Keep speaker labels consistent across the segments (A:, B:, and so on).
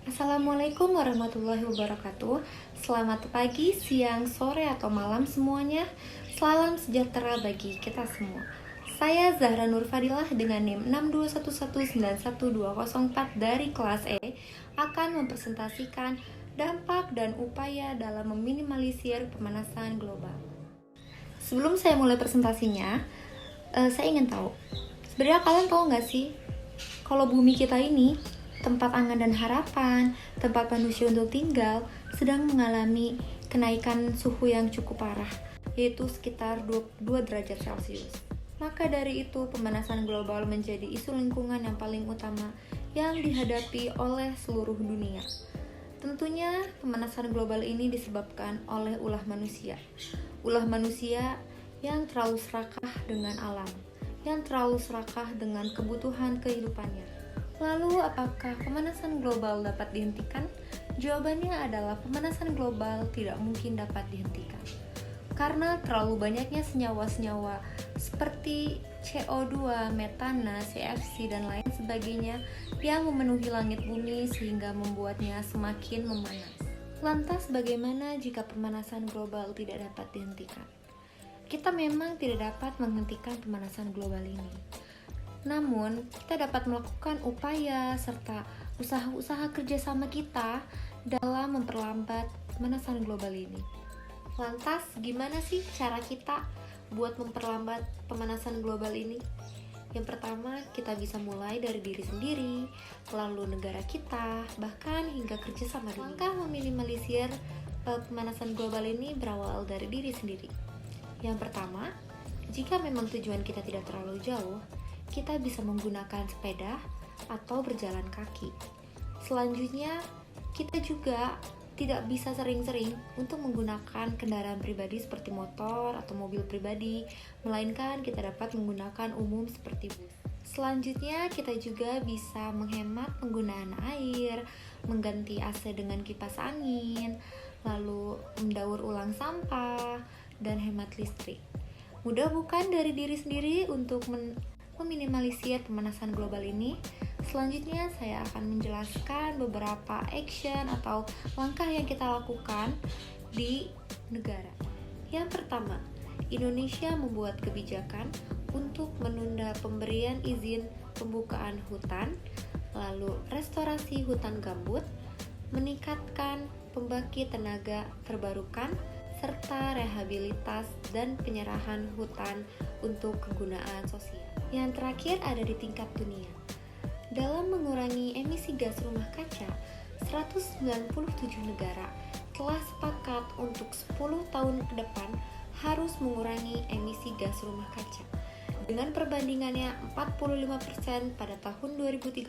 A: Assalamualaikum warahmatullahi wabarakatuh. Selamat pagi, siang, sore, atau malam semuanya. Salam sejahtera bagi kita semua. Saya Zahra Nur Fadilah dengan NIM 621191204 dari kelas E akan mempresentasikan dampak dan upaya dalam meminimalisir pemanasan global. Sebelum saya mulai presentasinya, saya ingin tahu, sebenarnya kalian tahu nggak sih kalau bumi kita ini, tempat angan dan harapan, tempat manusia untuk tinggal, sedang mengalami kenaikan suhu yang cukup parah, yaitu sekitar 22 derajat Celcius. Maka dari itu, pemanasan global menjadi isu lingkungan yang paling utama yang dihadapi oleh seluruh dunia. Tentunya, pemanasan global ini disebabkan oleh ulah manusia. Ulah manusia yang terlalu serakah dengan alam, yang terlalu serakah dengan kebutuhan kehidupannya. Lalu, apakah pemanasan global dapat dihentikan? Jawabannya adalah pemanasan global tidak mungkin dapat dihentikan. Karena terlalu banyaknya senyawa-senyawa seperti CO2, metana, CFC, dan lain sebagainya yang memenuhi langit bumi sehingga membuatnya semakin memanas. Lantas, bagaimana jika pemanasan global tidak dapat dihentikan? Kita memang tidak dapat menghentikan pemanasan global ini. Namun, kita dapat melakukan upaya serta usaha-usaha kerjasama kita dalam memperlambat pemanasan global ini. Lantas, gimana sih cara kita buat memperlambat pemanasan global ini? Yang pertama, kita bisa mulai dari diri sendiri, lalu negara kita, bahkan hingga kerjasama dunia. Langkah meminimalisir pemanasan global ini berawal dari diri sendiri. Yang pertama, jika memang tujuan kita tidak terlalu jauh, kita bisa menggunakan sepeda atau berjalan kaki. Selanjutnya, kita juga tidak bisa sering-sering untuk menggunakan kendaraan pribadi seperti motor atau mobil pribadi, melainkan kita dapat menggunakan umum seperti bus. Selanjutnya, kita juga bisa menghemat penggunaan air, mengganti AC dengan kipas angin, lalu mendaur ulang sampah, dan hemat listrik. Mudah bukan dari diri sendiri untuk meminimalisir pemanasan global ini? Selanjutnya saya akan menjelaskan beberapa action atau langkah yang kita lakukan di negara. Yang pertama, Indonesia membuat kebijakan untuk menunda pemberian izin pembukaan hutan, lalu restorasi hutan gambut, meningkatkan pembangkit tenaga terbarukan, serta rehabilitas dan penyerahan hutan untuk kegunaan sosial. Yang terakhir ada di tingkat dunia. Dalam mengurangi emisi gas rumah kaca, 197 negara telah sepakat untuk 10 tahun ke depan harus mengurangi emisi gas rumah kaca. Dengan perbandingannya 45% pada tahun 2030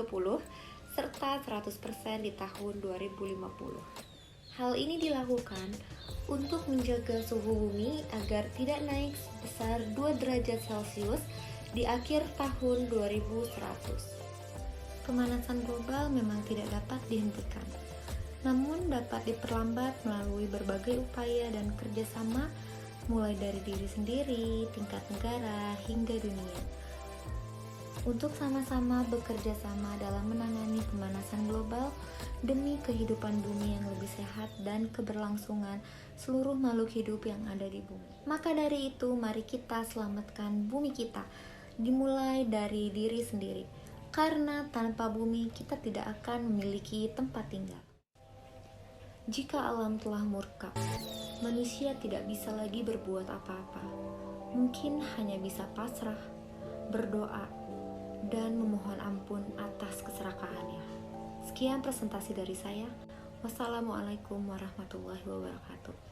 A: serta 100% di tahun 2050. Hal ini dilakukan untuk menjaga suhu bumi agar tidak naik sebesar 2 derajat Celcius di akhir tahun 2100. Pemanasan global memang tidak dapat dihentikan, namun dapat diperlambat melalui berbagai upaya dan kerjasama mulai dari diri sendiri, tingkat negara, hingga dunia. Untuk sama-sama bekerja sama dalam menangani pemanasan global demi kehidupan bumi yang lebih sehat dan keberlangsungan seluruh makhluk hidup yang ada di bumi. Maka dari itu, mari kita selamatkan bumi kita, dimulai dari diri sendiri. Karena tanpa bumi kita tidak akan memiliki tempat tinggal. Jika alam telah murka, manusia tidak bisa lagi berbuat apa-apa. Mungkin hanya bisa pasrah, berdoa, dan memohon ampun atas keserakahannya. Sekian presentasi dari saya. Wassalamualaikum warahmatullahi wabarakatuh.